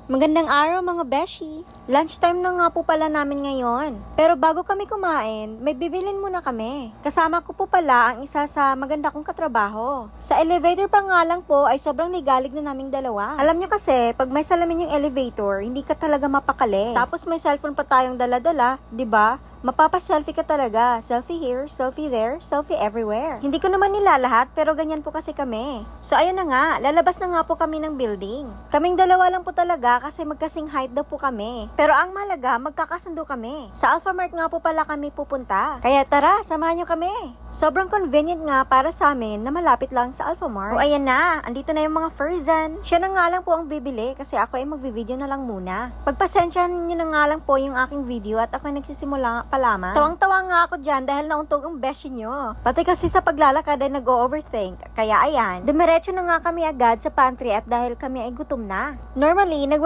Magandang araw mga beshi! Lunchtime na nga po pala namin ngayon. Pero bago kami kumain, may bibilin muna kami. Kasama ko po pala ang isa sa maganda kong katrabaho. Sa elevator pa nga lang po ay sobrang nigalig na naming dalawa. Alam nyo kasi, pag may salamin yung elevator, hindi ka talaga mapakali. Tapos may cellphone pa tayong dala-dala, 'di ba? Mapapa-selfie ka talaga. Selfie here, selfie there, selfie everywhere. Hindi ko naman nilalahat, pero ganyan po kasi kami. So ayun na nga, lalabas na nga po kami ng building. Kaming dalawa lang po talaga kasi magkasing height daw po kami. Pero ang mahalaga, magkakasundo kami. Sa Alphamart nga po pala kami pupunta. Kaya tara, samahan nyo kami. Sobrang convenient nga para sa amin na malapit lang sa Alphamart. O ayan na, andito na yung mga Furzan. Siya na nga lang po ang bibili kasi ako ay magvi-video na lang muna. Pagpasensyahan nyo na nga lang po yung aking video at ako ay nagsisimula pa lamang. Tawang-tawa nga ako dyan dahil nauntog ang beshi nyo. Pati kasi sa paglalakad ay nag-overthink. Kaya ayan, dumiretso na nga kami agad sa pantry at dahil kami ay gutom na. Normally,